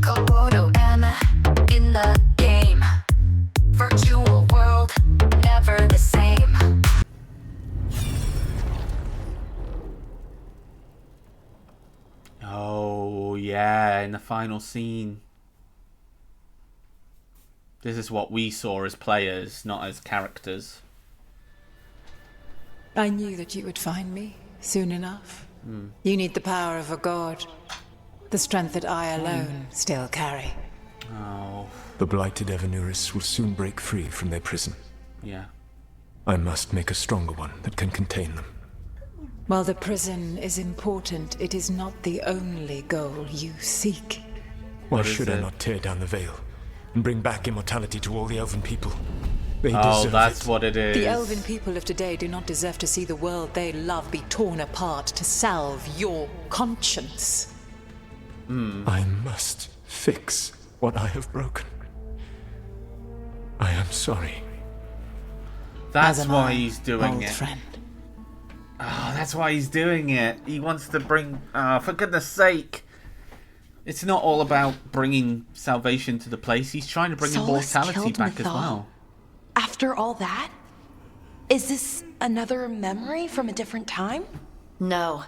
Kokoro am in the game. Virtual world, never the same. Oh, yeah, in the final scene. This is what we saw as players, not as characters. I knew that you would find me soon enough. You need the power of a god. The strength that I alone still carry. Oh, The blighted Evanuris will soon break free from their prison. yeah. I must make a stronger one that can contain them. While the prison is important, it is not the only goal you seek. Why What is should I it? not tear down the veil and bring back immortality to all the elven people? They Oh, deserve that's it. what it is. The elven people of today do not deserve to see the world they love be torn apart to salve your conscience. I must fix what I have broken. I am sorry. That's As am why I, he's doing old it. friend. Oh, that's why he's doing it. He wants to bring... Oh, for goodness sake. It's not all about bringing salvation to the place. He's trying to bring Solus immortality killed back as Mythal. well. After all that? Is this another memory from a different time? No.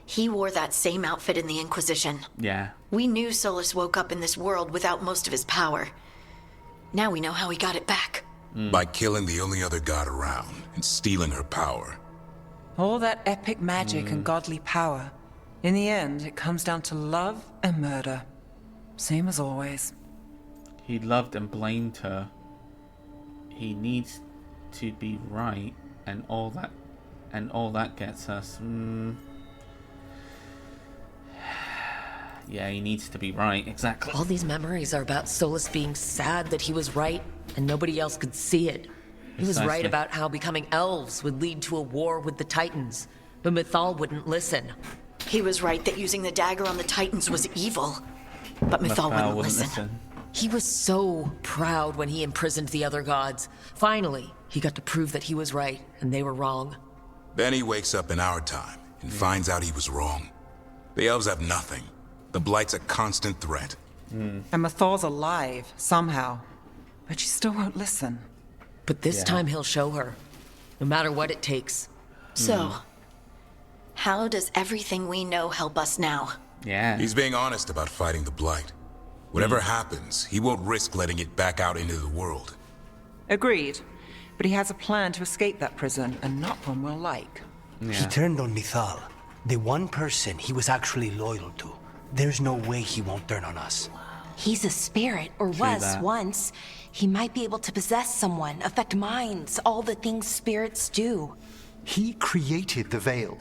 He wore that same outfit in the Inquisition. Yeah. We knew Solus woke up in this world without most of his power. Now we know how he got it back. By killing the only other god around and stealing her power. All that epic magic and godly power. In the end, it comes down to love and murder. Same as always. He loved and blamed her. He needs to be right, and all that gets us. Yeah, he needs to be right, exactly. All these memories are about Solus being sad that he was right and nobody else could see it. He was right Precisely. about how becoming elves would lead to a war with the Titans, but Mythal wouldn't listen. He was right that using the dagger on the Titans was evil. But Mythal wouldn't listen. He was so proud when he imprisoned the other gods. Finally, he got to prove that he was right and they were wrong. Then he wakes up in our time and finds out he was wrong. The elves have nothing. The blight's a constant threat. And Mythal's alive, somehow. But she still won't listen. But this Yeah. time he'll show her, no matter what it takes. So, how does everything we know help us now? Yeah. He's being honest about fighting the blight. Whatever happens, he won't risk letting it back out into the world. Agreed. But he has a plan to escape that prison, and not one we'll like. He turned on Mythal, the one person he was actually loyal to. There's no way he won't turn on us. He's a spirit, or was that. once. He might be able to possess someone, affect minds, all the things spirits do. He created the veil.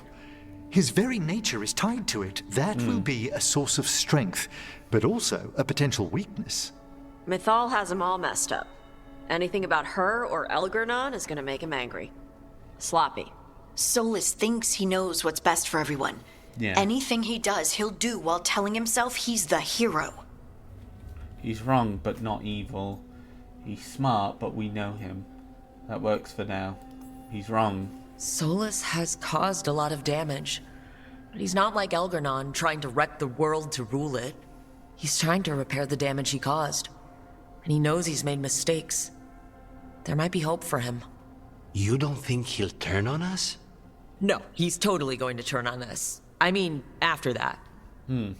His very nature is tied to it. That will be a source of strength, but also a potential weakness. Mythal has him all messed up. Anything about her or Elgernon is gonna make him angry. Sloppy. Solus thinks he knows what's best for everyone. Yeah. Anything he does, he'll do while telling himself he's the hero. He's wrong, but not evil. He's smart, but we know him. That works for now. He's wrong. Solus has caused a lot of damage, but he's not like Elgernon trying to wreck the world to rule it. He's trying to repair the damage he caused, and he knows he's made mistakes. There might be hope for him. You don't think he'll turn on us? No, he's totally going to turn on us. I mean, after that. You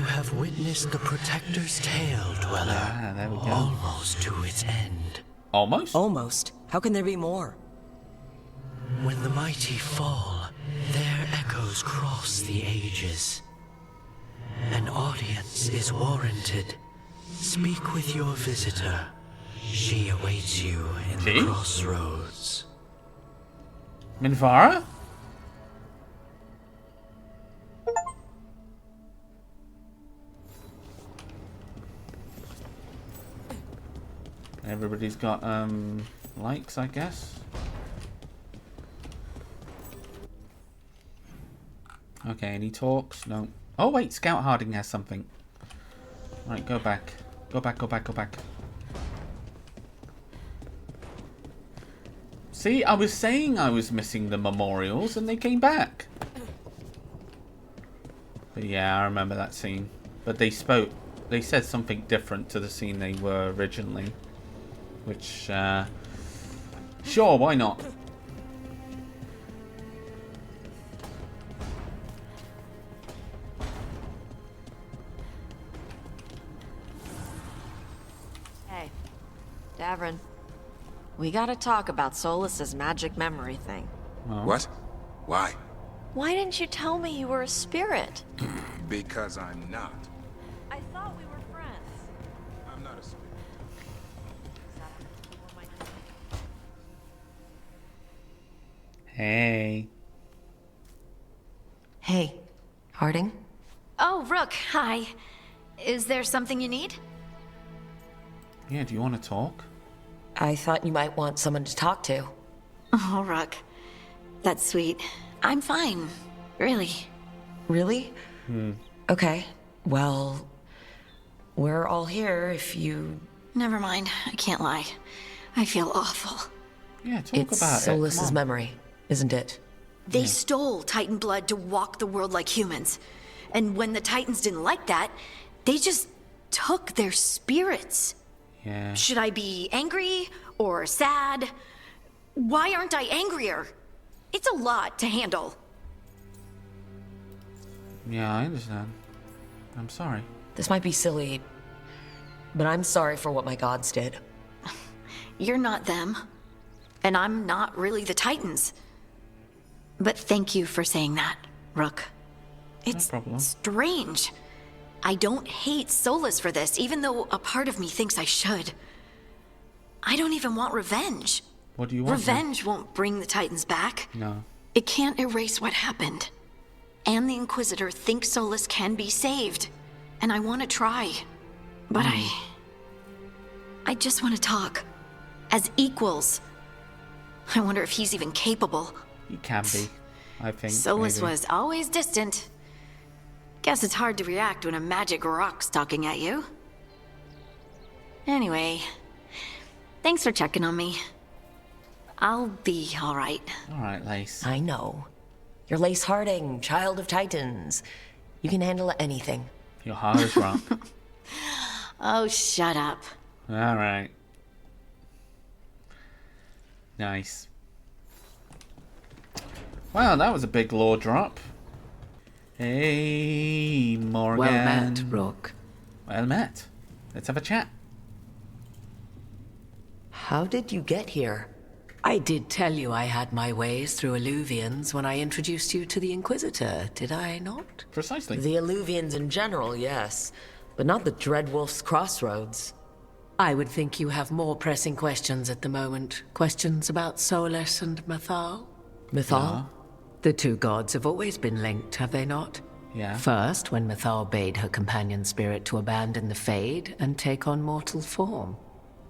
have witnessed the Protector's tale, Dweller. Ah, there we go. Almost to its end. Almost? Almost. How can there be more? When the mighty fall, their echoes cross the ages. An audience is warranted. Speak with your visitor. She awaits you in the She? crossroads. Minvara? Everybody's got, likes, I guess. Okay, any talks? No. Oh, wait, Scout Harding has something. Right, go back. Go back, go back, go back. See, I was saying I was missing the memorials, and they came back. But yeah, I remember that scene. But they said something different to the scene they were originally. Which, sure, why not? Hey, Davrin. We gotta talk about Solas's magic memory thing. Oh. What? Why? Why didn't you tell me you were a spirit? Because I'm not. I thought we were friends. I'm not a spirit. Hey. Hey, Harding? Oh, Rook, hi. Is there something you need? Yeah, do you want to talk? I thought you might want someone to talk to. Oh, Rook. That's sweet. I'm fine. Really. Really? Okay. Well, we're all here if you... Never mind. I can't lie. I feel awful. Yeah, talk It's about it. Solas's Come on. memory, isn't it? They stole Titan blood to walk the world like humans. And when the Titans didn't like that, they just took their spirits. Yeah. Should I be angry or sad? Why aren't I angrier? It's a lot to handle. Yeah, I understand. I'm sorry. This might be silly, but I'm sorry for what my gods did. You're not them. And I'm not really the Titans. But thank you for saying that, Rook. It's problem. strange. I don't hate Solus for this, even though a part of me thinks I should. I don't even want revenge. What do you want? Revenge won't bring the Titans back. No. It can't erase what happened. And the Inquisitor thinks Solus can be saved. And I want to try. But I just want to talk. As equals. I wonder if he's even capable. He can be, I think. Solus maybe. was always distant. Guess it's hard to react when a magic rock's talking at you. Anyway, thanks for checking on me. I'll be alright. Alright, Lace. I know. You're Lace Harding, child of Titans. You can handle anything. Your heart is rock. Oh, shut up. Alright. Nice. Wow, that was a big lore drop. Hey, Morgan. Well met, Rook. Well met. Let's have a chat. How did you get here? I did tell you I had my ways through Illuvians when I introduced you to the Inquisitor, did I not? Precisely. The Illuvians in general, yes. But not the Dreadwolf's Crossroads. I would think you have more pressing questions at the moment. Questions about Solus and Mathal? Mathal? The two gods have always been linked, have they not? Yeah. First, when Mathal bade her companion spirit to abandon the Fade and take on mortal form.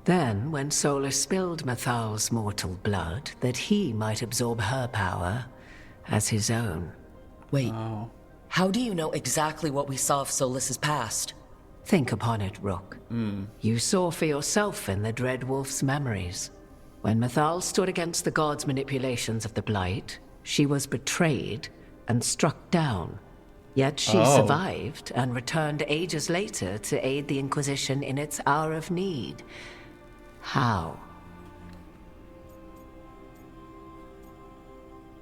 Then, when Solus spilled Mathal's mortal blood, that he might absorb her power as his own. Wait, how do you know exactly what we saw of Solus's past? Think upon it, Rook. You saw for yourself in the Dreadwolf's memories. When Mathal stood against the gods' manipulations of the Blight, she was betrayed and struck down. Yet she survived and returned ages later to aid the Inquisition in its hour of need. How?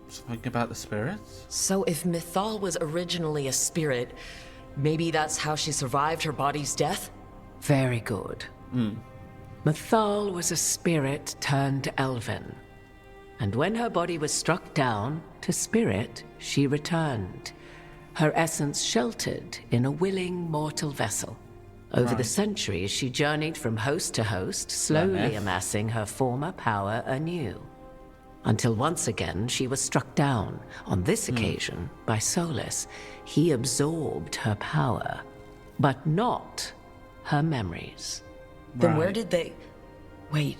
Something about the spirits? So if Mathal was originally a spirit, maybe that's how she survived her body's death? Very good. Mathal was a spirit turned elven. And when her body was struck down, to spirit, she returned. Her essence sheltered in a willing mortal vessel. Over the centuries, she journeyed from host to host, slowly amassing her former power anew. Until once again, she was struck down, on this occasion, by Solus. He absorbed her power, but not her memories. Then where did they... Wait.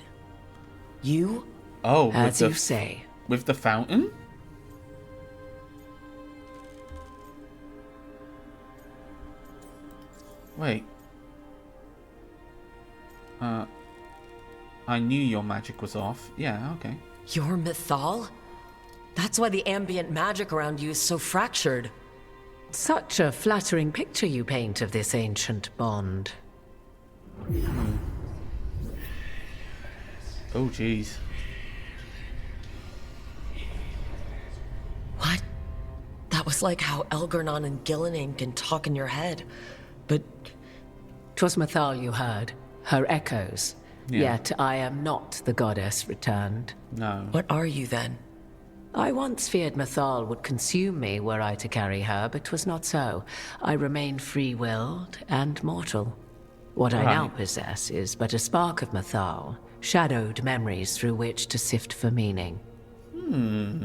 You? Oh, As you say. With the fountain? Wait. I knew your magic was off. Yeah, okay. You're Mathal? That's why the ambient magic around you is so fractured. Such a flattering picture you paint of this ancient bond. Oh, jeez. What? That was like how Elgernon and Gillenane can talk in your head. But 'Twas Mathal you heard, her echoes. Yeah. Yet I am not the goddess returned. No. what are you then? I once feared Mathal would consume me were I to carry her, but 'twas not so. I remain free-willed and mortal. What I now possess is but a spark of Mathal, shadowed memories through which to sift for meaning.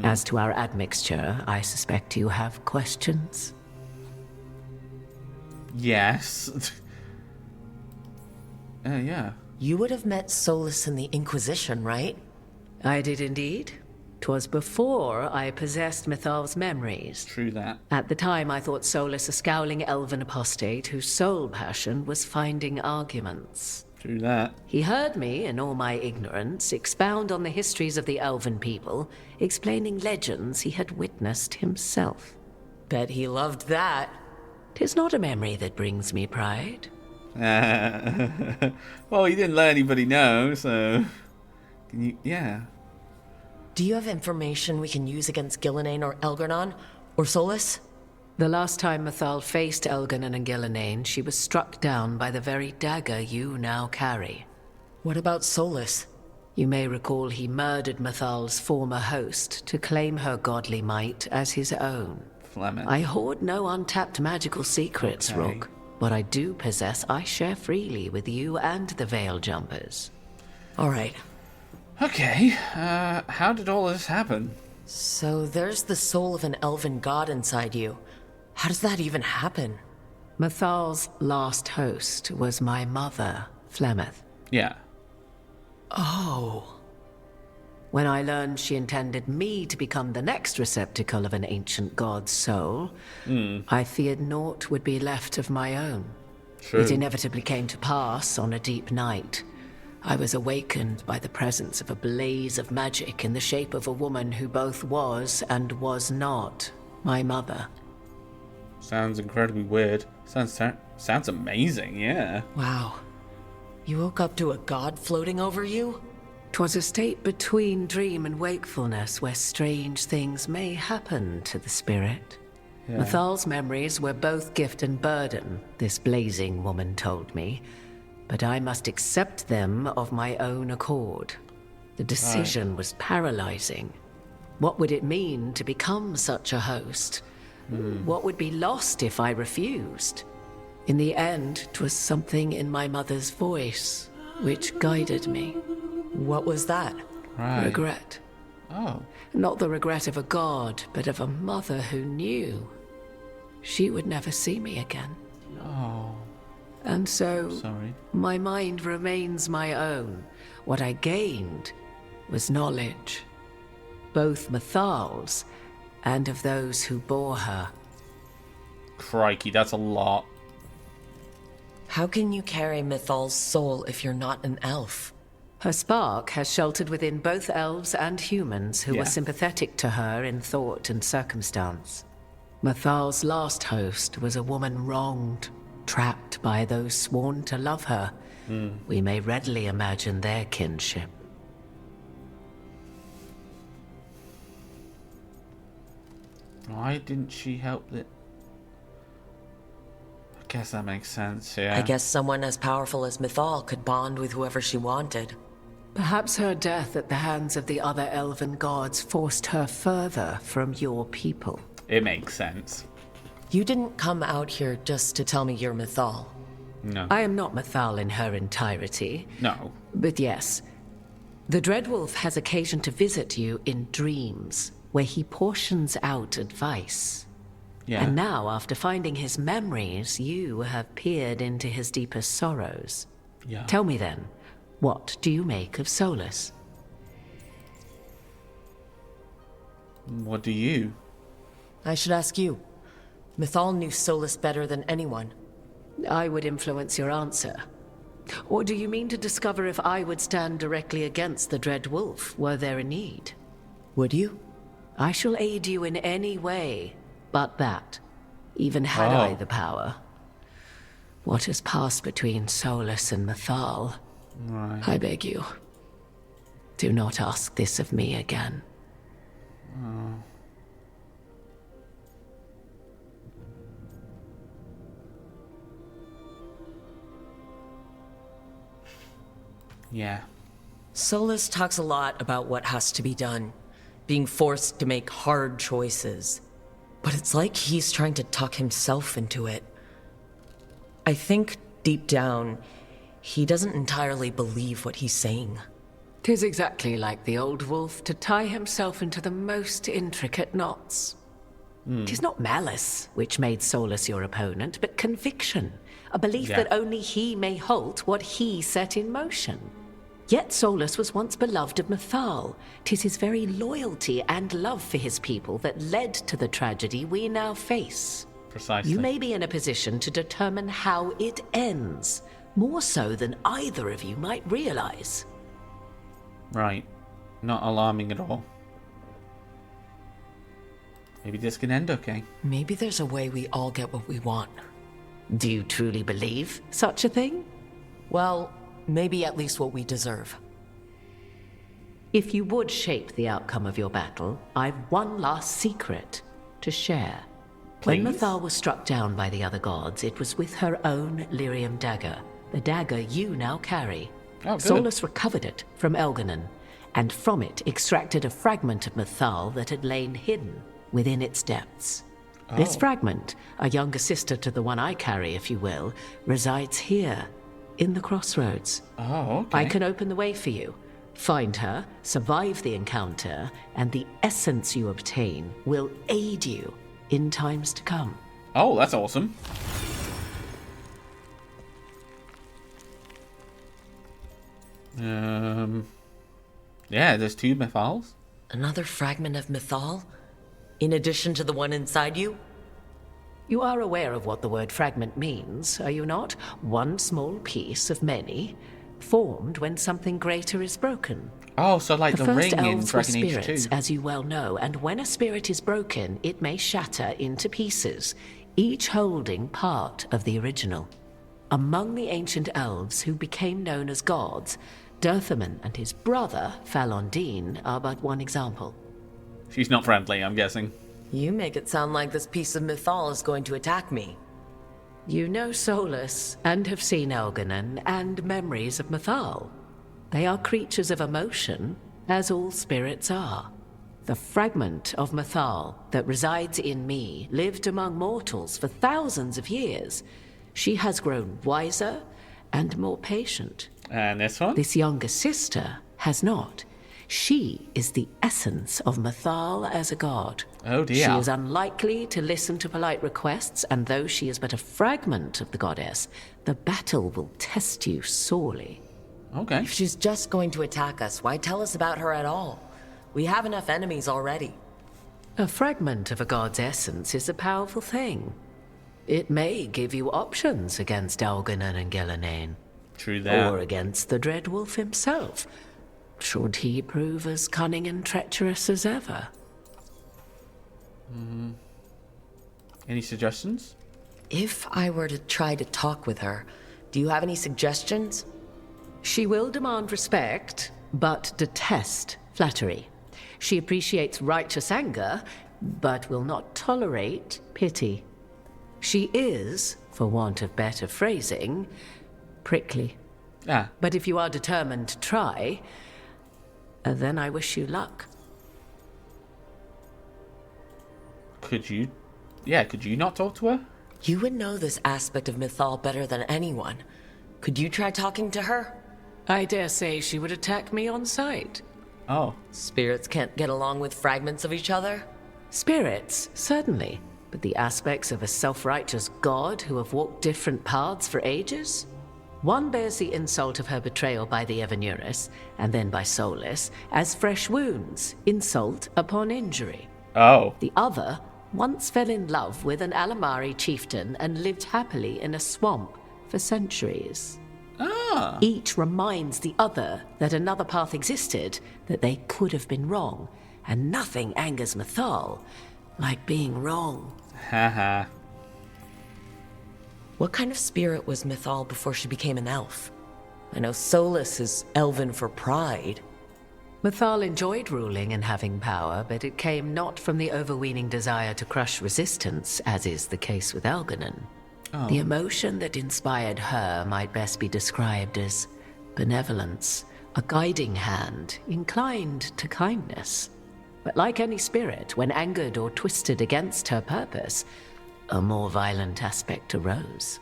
As to our admixture, I suspect you have questions. Yes. Yeah. You would have met Solus in the Inquisition, right? I did indeed. 'Twas before I possessed Mathal's memories. True that. At the time, I thought Solus a scowling elven apostate whose sole passion was finding arguments. True that. He heard me, in all my ignorance, expound on the histories of the elven people, explaining legends he had witnessed himself. Bet he loved that. 'Tis not a memory that brings me pride. Well, he didn't let anybody know, so... Can you... Yeah. Do you have information we can use against Gillenane or Elgernon? Or Solus? The last time Mathal faced Elgernon and Gillenane, she was struck down by the very dagger you now carry. What about Solus? You may recall he murdered Mathal's former host to claim her godly might as his own. Flemeth. I hoard no untapped magical secrets, Rook. What I do possess, I share freely with you and the Veil Jumpers. All right. Okay, how did all this happen? So there's the soul of an elven god inside you. How does that even happen? Mathal's last host was my mother, Flemeth. Yeah. Oh. When I learned she intended me to become the next receptacle of an ancient god's soul, I feared naught would be left of my own. True. It inevitably came to pass on a deep night. I was awakened by the presence of a blaze of magic in the shape of a woman who both was and was not my mother. Sounds incredibly weird. Sounds amazing, yeah. Wow. You woke up to a god floating over you? 'Twas a state between dream and wakefulness where strange things may happen to the spirit. Yeah. Mathal's memories were both gift and burden, this blazing woman told me, but I must accept them of my own accord. The decision was paralyzing. What would it mean to become such a host? What would be lost if I refused? In the end, 'twas something in my mother's voice which guided me. What was that? Right. Regret. Oh. Not the regret of a god, but of a mother who knew she would never see me again. Oh. And so, Sorry. my mind remains my own. What I gained was knowledge, both Mathal's and of those who bore her. Crikey, that's a lot. How can you carry Mathal's soul if you're not an elf? Her spark has sheltered within both elves and humans who Yeah. were sympathetic to her in thought and circumstance. Mathal's last host was a woman wronged, trapped by those sworn to love her. We may readily imagine their kinship. Why didn't she help the... I guess that makes sense, yeah. I guess someone as powerful as Mathal could bond with whoever she wanted. Perhaps her death at the hands of the other elven gods forced her further from your people. It makes sense. You didn't come out here just to tell me you're Mathal. No. I am not Mathal in her entirety. No. But yes, the Dreadwolf has occasion to visit you in dreams, where he portions out advice. Yeah. And now, after finding his memories, you have peered into his deepest sorrows. Yeah. Tell me then, what do you make of Solus? What do you? I should ask you. Mathal knew Solus better than anyone. I would influence your answer. Or do you mean to discover if I would stand directly against the Dread Wolf, were there a need? Would you? I shall aid you in any way but that. even had I Oh. the power. What has passed between Solus and Mythal, Right. I beg you, do not ask this of me again. Oh. Yeah. Solus talks a lot about what has to be done, being forced to make hard choices. But it's like he's trying to talk himself into it. I think, deep down, he doesn't entirely believe what he's saying. 'Tis exactly like the old wolf to tie himself into the most intricate knots. 'Tis not malice which made Solus your opponent, but conviction, a belief Yeah. that only he may halt what he set in motion. Yet Solus was once beloved of Mythal. 'Tis his very loyalty and love for his people that led to the tragedy we now face. Precisely. You may be in a position to determine how it ends, more so than either of you might realize. Right. Not alarming at all. Maybe this can end okay. Maybe there's a way we all get what we want. Do you truly believe such a thing? Well, maybe at least what we deserve. If you would shape the outcome of your battle, I've one last secret to share. When Please? Mythal was struck down by the other gods, it was with her own lyrium dagger, the dagger you now carry. Oh, good. Solus recovered it from Elganon, and from it extracted a fragment of Mythal that had lain hidden within its depths. This Oh. fragment, a younger sister to the one I carry, if you will, resides here, in the crossroads. Oh, okay. I can open the way for you. Find her, survive the encounter, and the essence you obtain will aid you in times to come. Oh, that's awesome. Yeah, there's two Mythals. Another fragment of Mythal? In addition to the one inside you? You are aware of what the word fragment means, are you not? One small piece of many, formed when something greater is broken. Oh, so like the first ring in elves were Dragon Age spirits, 2. as you well know, and when a spirit is broken, it may shatter into pieces, each holding part of the original. Among the ancient elves who became known as gods, Dirthaman and his brother, Falondine, are but one example. She's not friendly, I'm guessing. You make it sound like this piece of Mythal is going to attack me. You know Solus, and have seen Elganon, and memories of Mythal. They are creatures of emotion, as all spirits are. The fragment of Mythal that resides in me lived among mortals for thousands of years. She has grown wiser and more patient. And this one? This younger sister has not. She is the essence of Mythal as a god. Oh dear. She is unlikely to listen to polite requests, and though she is but a fragment of the goddess, the battle will test you sorely. Okay. If she's just going to attack us, why tell us about her at all? We have enough enemies already. A fragment of a god's essence is a powerful thing. It may give you options against Elganon and Ghilanane. True that. Or against the Dread Wolf himself, should he prove as cunning and treacherous as ever. Any suggestions? If I were to try to talk with her, do you have any suggestions? She will demand respect, but detest flattery. She appreciates righteous anger, but will not tolerate pity. She is, for want of better phrasing, prickly. Ah, But if you are determined to try, then I wish you luck. could you not talk to her? You would know this aspect of Mythal better than anyone. Could you try talking to her? I dare say she would attack me on sight. Oh. Spirits can't get along with fragments of each other? Spirits, certainly. But the aspects of a self-righteous god who have walked different paths for ages? One bears the insult of her betrayal by the Evanurus, and then by Solus, as fresh wounds, insult upon injury. Oh. The other once fell in love with an Alamari chieftain and lived happily in a swamp for centuries. Ah. Each reminds the other that another path existed, that they could have been wrong, and nothing angers Mythal like being wrong. Haha. What kind of spirit was Mythal before she became an elf? I know Solus is elven for pride. Mythal enjoyed ruling and having power, but it came not from the overweening desire to crush resistance, as is the case with Algernon. Oh. The emotion that inspired her might best be described as benevolence, a guiding hand, inclined to kindness. But like any spirit, when angered or twisted against her purpose, a more violent aspect arose.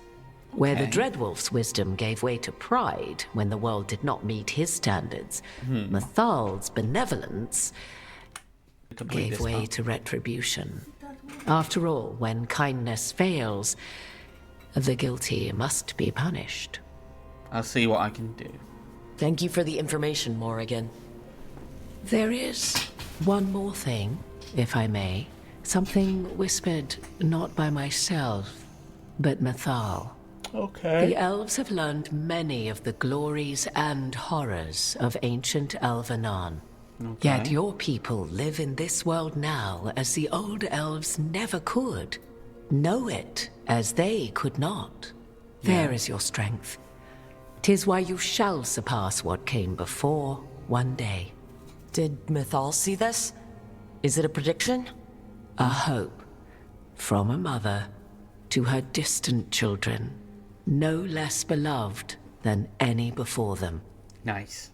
Where the Dreadwolf's wisdom gave way to pride when the world did not meet his standards, Mythal's benevolence gave way to retribution. After all, when kindness fails, the guilty must be punished. I'll see what I can do. Thank you for the information, Morrigan. There is one more thing, if I may. Something whispered not by myself, but Mythal. Okay. The elves have learned many of the glories and horrors of ancient Elvenon. Yet your people live in this world now as the old elves never could. Know it as they could not. There is your strength. 'Tis why you shall surpass what came before one day. Did Mythal see this? Is it a prediction? A hope. From a mother to her distant children. No less beloved than any before them. Nice.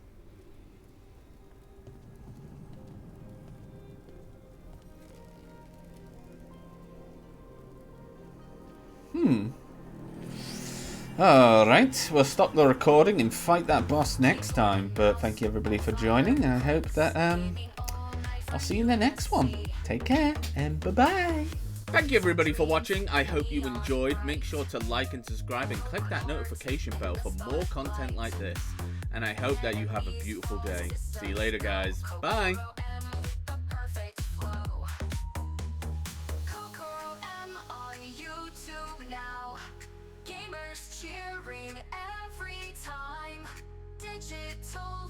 Alright, we'll stop the recording and fight that boss next time. But thank you everybody for joining, and I hope that I'll see you in the next one. Take care, and bye-bye. Thank you everybody for watching. I hope you enjoyed. Make sure to like and subscribe and click that notification bell for more content like this. And I hope that you have a beautiful day. See you later, guys. Bye. Kokoro M on YouTube now. Gamers cheering every time. Digital